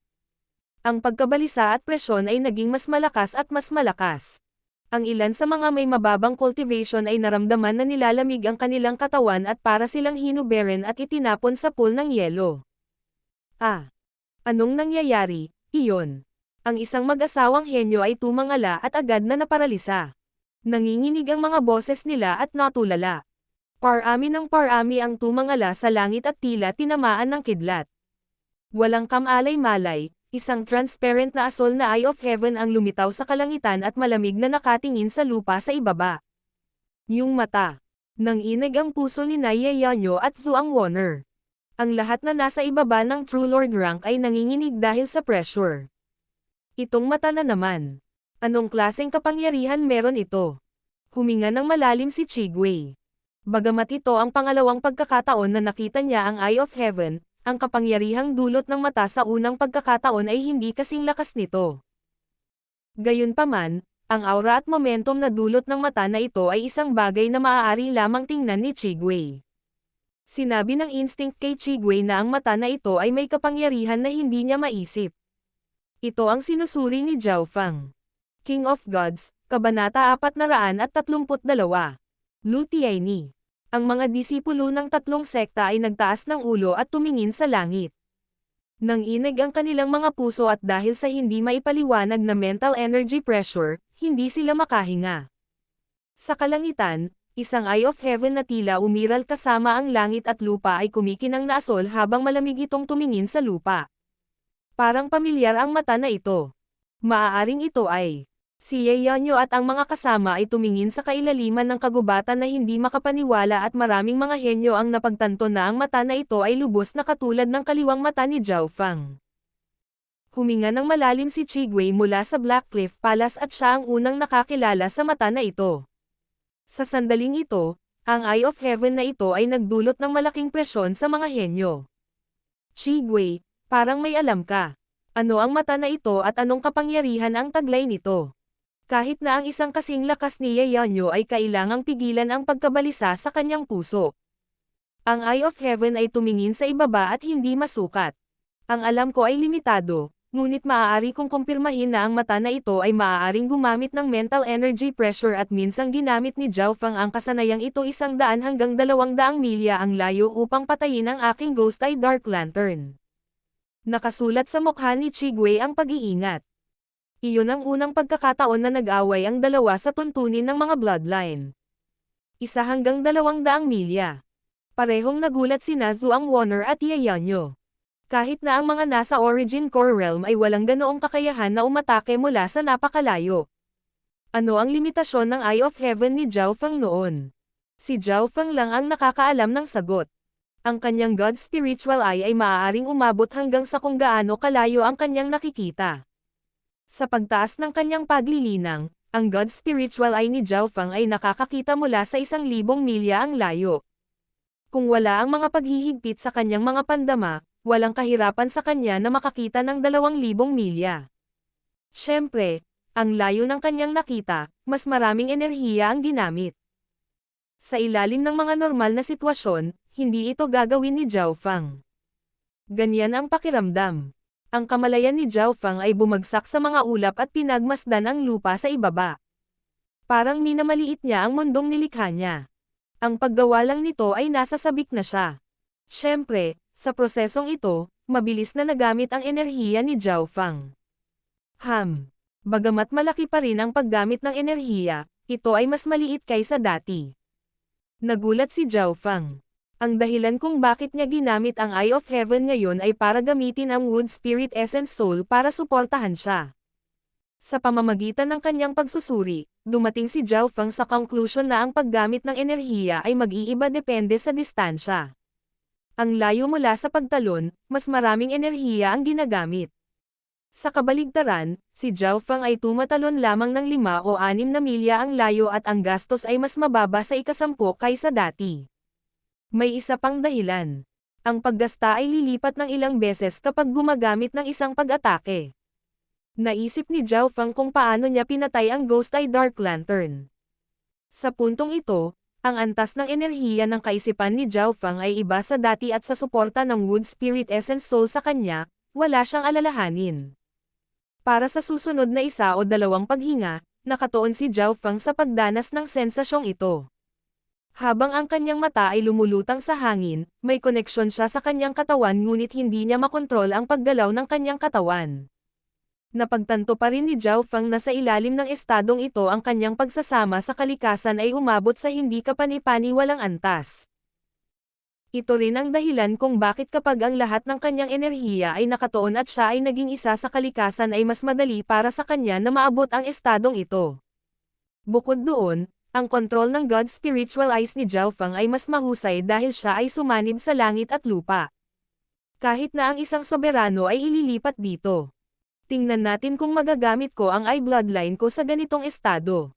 Ang pagkabalisa at presyon ay naging mas malakas at mas malakas. Ang ilan sa mga may mababang cultivation ay naramdaman na nilalamig ang kanilang katawan at para silang hinuberen at itinapon sa pool ng yelo. Anong nangyayari? Iyon. Ang isang mag-asawang henyo ay tumangala at agad na naparalisa. Nanginginig ang mga boses nila at natulala. Parami ng parami ang tumangala sa langit at tila tinamaan ng kidlat. Walang kamalay-malay, isang transparent na asol na Eye of Heaven ang lumitaw sa kalangitan at malamig na nakatingin sa lupa sa ibaba. Yung mata. Nanginig ang puso ni Naya Yanyo at Zhuang Warner. Ang lahat na nasa ibaba ng True Lord rank ay nanginginig dahil sa pressure. Itong mata na naman. Anong klaseng kapangyarihan meron ito? Huminga ng malalim si Chigwei. Bagamat ito ang pangalawang pagkakataon na nakita niya ang Eye of Heaven, ang kapangyarihang dulot ng mata sa unang pagkakataon ay hindi kasing lakas nito. Gayunpaman, ang aura at momentum na dulot ng mata na ito ay isang bagay na maaari lamang tingnan ni Chigwei. Sinabi ng instinct kay Chigwei na ang mata na ito ay may kapangyarihan na hindi niya maisip. Ito ang sinusuri ni Zhao Feng. King of Gods, Kabanata 432. Lu Tianyi. Ang mga disipulo ng tatlong sekta ay nagtaas ng ulo at tumingin sa langit. Nanginig ang kanilang mga puso at dahil sa hindi maipaliwanag na mental energy pressure, hindi sila makahinga. Sa kalangitan, isang Eye of Heaven na tila umiral kasama ang langit at lupa ay kumikinang na asol habang malamig itong tumingin sa lupa. Parang pamilyar ang mata na ito. Maaaring ito ay si Yeonyo at ang mga kasama ay tumingin sa kailaliman ng kagubatan na hindi makapaniwala at maraming mga henyo ang napagtanto na ang mata na ito ay lubos na katulad ng kaliwang mata ni Zhao Feng. Huminga ng malalim si Chigwei mula sa Black Cliff Palace at siya ang unang nakakilala sa mata na ito. Sa sandaling ito, ang Eye of Heaven na ito ay nagdulot ng malaking presyon sa mga henyo. Chigwei, parang may alam ka. Ano ang mata na ito at anong kapangyarihan ang taglay nito? Kahit na ang isang kasing lakas ni Yeonyo ay kailangang pigilan ang pagkabalisa sa kanyang puso. Ang Eye of Heaven ay tumingin sa ibaba at hindi masukat. Ang alam ko ay limitado, ngunit maaari kong kumpirmahin na ang mata na ito ay maaaring gumamit ng mental energy pressure at minsang ginamit ni Zhao Feng ang kasanayang ito 100 hanggang 200 milya ang layo upang patayin ang aking Ghost Eye Dark Lantern. Nakasulat sa mukha ni Chigwei ang pag-iingat. Iyon ang unang pagkakataon na nag-away ang dalawa sa tuntunin ng mga bloodline. 1 hanggang 200 milya. Parehong nagulat sina Zhuang Warner at Yeonyo. Kahit na ang mga nasa Origin Core Realm ay walang ganoong kakayahan na umatake mula sa napakalayo. Ano ang limitasyon ng Eye of Heaven ni Zhao Feng noon? Si Zhao Feng lang ang nakakaalam ng sagot. Ang kanyang God Spiritual Eye ay maaaring umabot hanggang sa kung gaano kalayo ang kanyang nakikita. Sa pagtaas ng kanyang paglilinang, ang God Spiritual Eye ni Zhao Feng ay nakakakita mula sa 1,000 milya ang layo. Kung wala ang mga paghihigpit sa kanyang mga pandama, walang kahirapan sa kanya na makakita ng 2,000 milya. Siyempre, ang layo ng kanyang nakita, mas maraming enerhiya ang ginamit. Sa ilalim ng mga normal na sitwasyon, hindi ito gagawin ni Zhao Feng. Ganyan ang pakiramdam. Ang kamalayan ni Zhao Feng ay bumagsak sa mga ulap at pinagmasdan ang lupa sa ibaba. Parang minamaliit niya ang mundong nilikha niya. Ang paggawa lang nito ay nasa sabik na siya. Siyempre, sa prosesong ito, mabilis na nagamit ang enerhiya ni Zhao Feng. Bagamat malaki pa rin ang paggamit ng enerhiya, ito ay mas maliit kaysa dati. Nagulat si Zhao Feng. Ang dahilan kung bakit niya ginamit ang Eye of Heaven ngayon ay para gamitin ang Wood Spirit Essence Soul para suportahan siya. Sa pamamagitan ng kanyang pagsusuri, dumating si Zhao Feng sa conclusion na ang paggamit ng enerhiya ay mag-iiba depende sa distansya. Ang layo mula sa pagtalon, mas maraming enerhiya ang ginagamit. Sa kabaligtaran, si Zhao Feng ay tumatalon lamang ng 5 o 6 na milya ang layo at ang gastos ay mas mababa sa ika-10 kaysa dati. May isa pang dahilan. Ang paggasta ay lilipat ng ilang beses kapag gumagamit ng isang pag-atake. Naisip ni Zhao Feng kung paano niya pinatay ang Ghost Eye Dark Lantern. Sa puntong ito, ang antas ng enerhiya ng kaisipan ni Zhao Feng ay iba sa dati at sa suporta ng Wood Spirit Essence Soul sa kanya, wala siyang alalahanin. Para sa susunod na 1 o 2 paghinga, nakatuon si Zhao Feng sa pagdanas ng sensasyong ito. Habang ang kanyang mata ay lumulutang sa hangin, may koneksyon siya sa kanyang katawan ngunit hindi niya makontrol ang paggalaw ng kanyang katawan. Napagtanto pa rin ni Zhao Feng na sa ilalim ng estadong ito ang kanyang pagsasama sa kalikasan ay umabot sa hindi kapani-paniwalang antas. Ito rin ang dahilan kung bakit kapag ang lahat ng kanyang enerhiya ay nakatuon at siya ay naging isa sa kalikasan ay mas madali para sa kanya na maabot ang estadong ito. Bukod doon, ang kontrol ng God Spiritual Eyes ni Zhao Feng ay mas mahusay dahil siya ay sumanib sa langit at lupa. Kahit na ang isang soberano ay ililipat dito. Tingnan natin kung magagamit ko ang eye bloodline ko sa ganitong estado.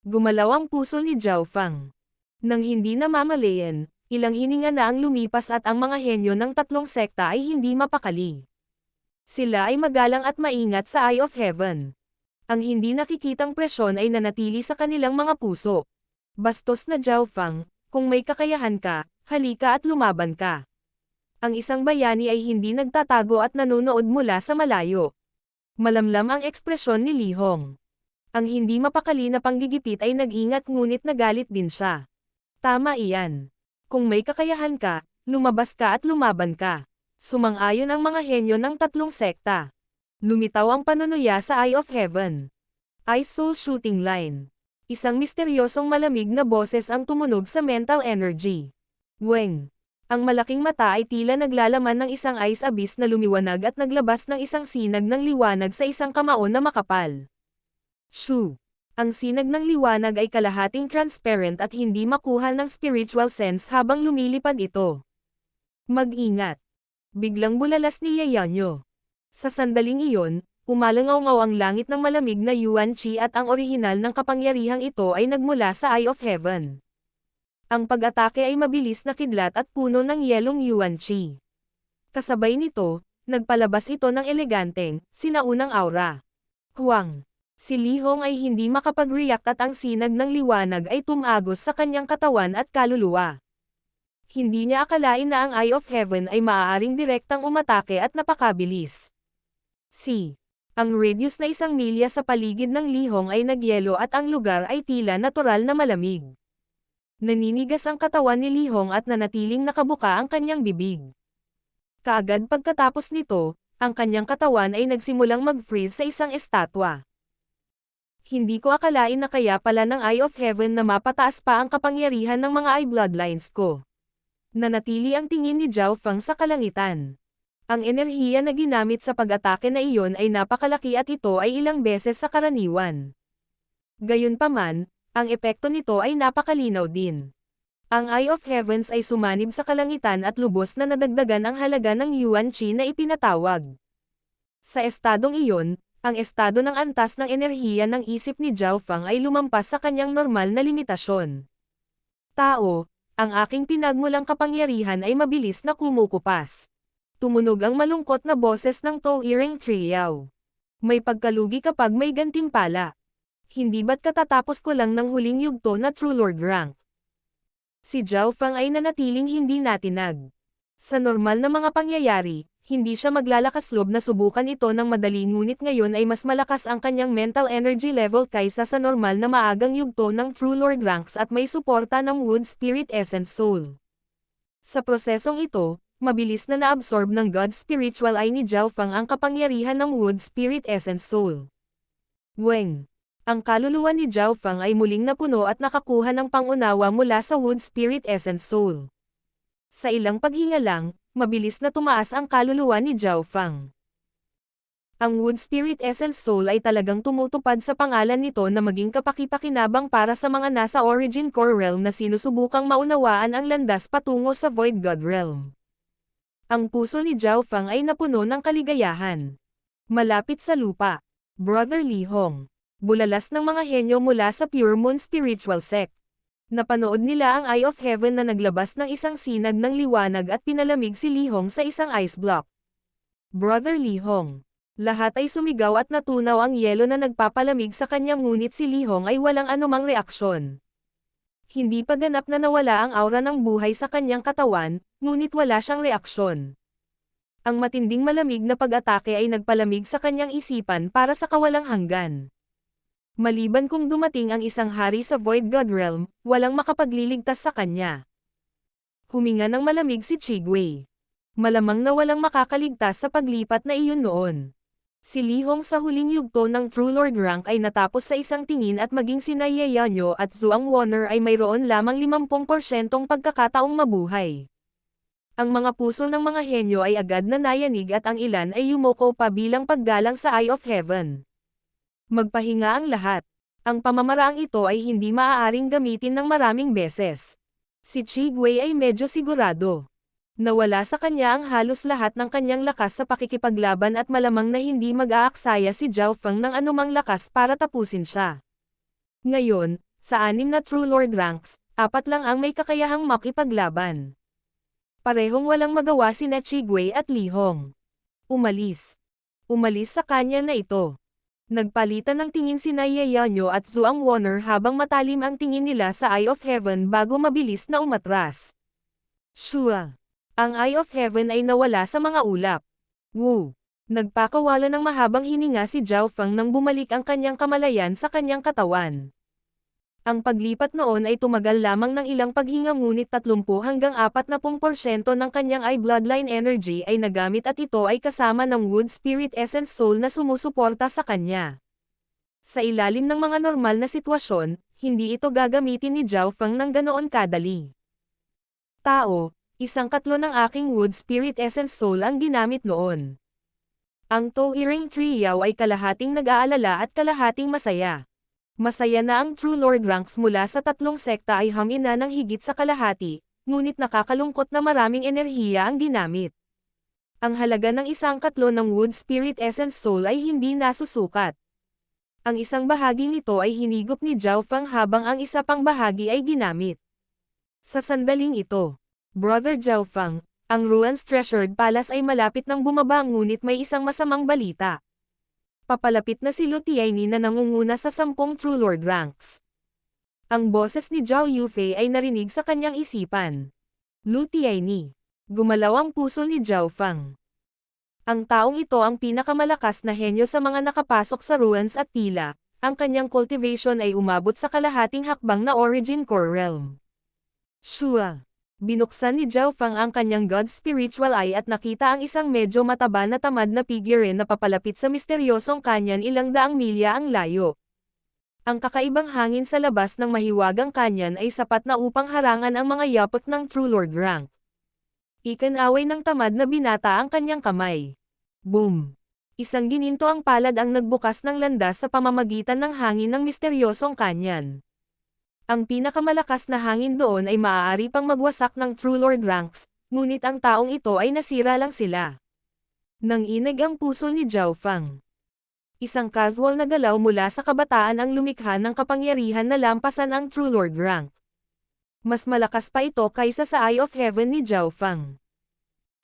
Gumalaw ang puso ni Zhao Feng. Nang hindi namamalayan, ilang hininga na ang lumipas at ang mga henyo ng 3 sekta ay hindi mapakali. Sila ay magalang at maingat sa Eye of Heaven. Ang hindi nakikitang presyon ay nanatili sa kanilang mga puso. Bastos na Zhao Feng, kung may kakayahan ka, halika at lumaban ka. Ang isang bayani ay hindi nagtatago at nanonood mula sa malayo. Malamlam ang ekspresyon ni Li Hong. Ang hindi mapakali na panggigipit ay nag-ingat ngunit nagalit din siya. Tama iyan. Kung may kakayahan ka, lumabas ka at lumaban ka. Sumang-ayon ang mga henyo ng 3 sekta. Lumitaw ang panunuya sa Eye of Heaven. Ice Soul Shooting Line. Isang misteryosong malamig na boses ang tumunog sa mental energy. Weng. Ang malaking mata ay tila naglalaman ng isang ice abyss na lumiwanag at naglabas ng isang sinag ng liwanag sa isang kamao na makapal. Shoo! Ang sinag ng liwanag ay kalahating transparent at hindi makuha ng spiritual sense habang lumilipad ito. Mag-ingat! Biglang bulalas ni Yayanyo. Sa sandaling iyon, umalangaw-ngaw ang langit ng malamig na Yuan Qi at ang orihinal ng kapangyarihang ito ay nagmula sa Eye of Heaven. Ang pag-atake ay mabilis na kidlat at puno ng yelong Yuan Qi. Kasabay nito, nagpalabas ito ng eleganteng, sinaunang aura. Huwang! Si Li Hong ay hindi makapag-react at ang sinag ng liwanag ay tumagos sa kanyang katawan at kaluluwa. Hindi niya akalain na ang Eye of Heaven ay maaaring direktang umatake at napakabilis. Ang radius na 1 milya sa paligid ng Li Hong ay nagyelo at ang lugar ay tila natural na malamig. Naninigas ang katawan ni Li Hong at nanatiling nakabuka ang kanyang bibig. Kaagad pagkatapos nito, ang kanyang katawan ay nagsimulang mag-freeze sa isang estatwa. Hindi ko akalain na kaya pala ng Eye of Heaven na mapataas pa ang kapangyarihan ng mga eye bloodlines ko. Nanatili ang tingin ni Zhao Feng sa kalangitan. Ang enerhiya na ginamit sa pag-atake na iyon ay napakalaki at ito ay ilang beses sa karaniwan. Gayunpaman, ang epekto nito ay napakalinaw din. Ang Eye of Heavens ay sumanib sa kalangitan at lubos na nadagdagan ang halaga ng Yuan Qi na ipinatawag. Sa estadong iyon, ang estado ng antas ng enerhiya ng isip ni Zhao Feng ay lumampas sa kanyang normal na limitasyon. Tao, ang aking pinagmulang kapangyarihan ay mabilis na kumukupas. Tumunog ang malungkot na boses ng To-Iring Triao. May pagkalugi kapag may gantimpala. Hindi ba't katatapos ko lang ng huling yugto na True Lord rank? Si Zhao Feng ay nanatiling hindi natinag. Sa normal na mga pangyayari, hindi siya maglalakas loob na subukan ito ng madali ngunit ngayon ay mas malakas ang kanyang mental energy level kaysa sa normal na maagang yugto ng True Lord ranks at may suporta ng Wood Spirit Essence Soul. Sa prosesong ito, mabilis na naabsorb ng God Spiritual Eye ni Zhao Feng ang kapangyarihan ng Wood Spirit Essence Soul. Weng! Ang kaluluwa ni Zhao Feng ay muling napuno at nakakuha ng pangunawa mula sa Wood Spirit Essence Soul. Sa ilang paghinga lang, mabilis na tumaas ang kaluluwa ni Zhao Feng. Ang Wood Spirit Essence Soul ay talagang tumutupad sa pangalan nito na maging kapaki-pakinabang para sa mga nasa Origin Core Realm na sinusubukang maunawaan ang landas patungo sa Void God Realm. Ang puso ni Zhao Fang ay napuno ng kaligayahan. Malapit sa lupa. Brother Li Hong. Bulalas ng mga henyo mula sa Pure Moon Spiritual Sect. Napanood nila ang Eye of Heaven na naglabas ng isang sinag ng liwanag at pinalamig si Li Hong sa isang ice block. Brother Li Hong. Lahat ay sumigaw at natunaw ang yelo na nagpapalamig sa kanya ngunit si Li Hong ay walang anumang reaksyon. Hindi pa ganap na nawala ang aura ng buhay sa kanyang katawan, ngunit wala siyang reaksyon. Ang matinding malamig na pag-atake ay nagpalamig sa kanyang isipan para sa kawalang hanggan. Maliban kung dumating ang isang hari sa Void God Realm, walang makapagliligtas sa kanya. Huminga ng malamig si Chigwei. Malamang na walang makakaligtas sa paglipat na iyon noon. Si Li Hong sa huling yugto ng True Lord rank ay natapos sa isang tingin at maging sina Ye Yanyo at Zhuang Wonner ay mayroon lamang 50% pagkakataong mabuhay. Ang mga puso ng mga henyo ay agad na nayanig at ang ilan ay yumuko pa bilang paggalang sa Eye of Heaven. Magpahinga ang lahat. Ang pamamaraang ito ay hindi maaaring gamitin ng maraming beses. Si Chigwei ay medyo sigurado. Nawala sa kanya ang halos lahat ng kanyang lakas sa pakikipaglaban at malamang na hindi mag-aaksaya si Zhao Feng ng anumang lakas para tapusin siya. Ngayon, sa 6 na True Lord ranks, 4 lang ang may kakayahang makipaglaban. Parehong walang magawa sina Chigwei at Li Hong. Umalis. Umalis sa kanya na ito. Nagpalitan ng tingin sina Ye Yanyo at Zhuang Wonner habang matalim ang tingin nila sa Eye of Heaven bago mabilis na umatras. Shua. Ang Eye of Heaven ay nawala sa mga ulap. Wu. Nagpakawala ng mahabang hininga si Zhao Feng nang bumalik ang kanyang kamalayan sa kanyang katawan. Ang paglipat noon ay tumagal lamang ng ilang paghinga ngunit 30 hanggang 40% ng kanyang Eye Bloodline Energy ay nagamit at ito ay kasama ng Wood Spirit Essence Soul na sumusuporta sa kanya. Sa ilalim ng mga normal na sitwasyon, hindi ito gagamitin ni Zhao Feng ng ganoon kadali. Tao. 1/3 ng aking Wood Spirit Essence Soul ang ginamit noon. Ang Toiring Trio ay kalahating nag-aalala at kalahating masaya. Masaya na ang True Lord ranks mula sa 3 sekta ay hangin na ng higit sa kalahati, ngunit nakakalungkot na maraming enerhiya ang ginamit. Ang halaga ng 1/3 ng Wood Spirit Essence Soul ay hindi nasusukat. Ang isang bahagi nito ay hinigop ni Zhao Feng habang ang isa pang bahagi ay ginamit. Sa sandaling ito, Brother Zhao Feng, ang Ruan's Treasured Palace ay malapit nang bumaba ngunit may isang masamang balita. Papalapit na si Lu Tianyi na nangunguna sa 10 True Lord ranks. Ang boses ni Zhao Yufei ay narinig sa kanyang isipan. Lu Tianyi. Gumalaw ang puso ni Zhao Feng. Ang taong ito ang pinakamalakas na henyo sa mga nakapasok sa Ruans at tila, ang kanyang cultivation ay umabot sa kalahating hakbang na Origin Core Realm. Shua. Binuksan ni Zhao Feng ang kanyang God's Spiritual Eye at nakita ang isang medyo mataba na tamad na figure na papalapit sa misteryosong kanyan ilang daang milya ang layo. Ang kakaibang hangin sa labas ng mahiwagang kanyan ay sapat na upang harangan ang mga yapak ng True Lord rank. Ikinaway ng tamad na binata ang kanyang kamay. Boom! Isang gininto ang palad ang nagbukas ng landas sa pamamagitan ng hangin ng misteryosong kanyan. Ang pinakamalakas na hangin doon ay maaari pang magwasak ng True Lord ranks, ngunit ang taong ito ay nasira lang sila. Nanginig ang puso ni Zhao Feng. Isang casual na galaw mula sa kabataan ang lumikha ng kapangyarihan na lampasan ang True Lord rank. Mas malakas pa ito kaysa sa Eye of Heaven ni Zhao Feng.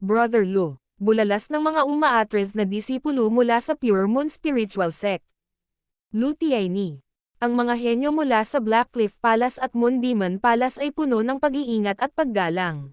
Brother Lu, bulalas ng mga umaatres na disipulo mula sa Pure Moon Spiritual Sect. Lu Tianyi. Ang mga henyo mula sa Blackcliff Palace at Moon Demon Palace ay puno ng pag-iingat at paggalang.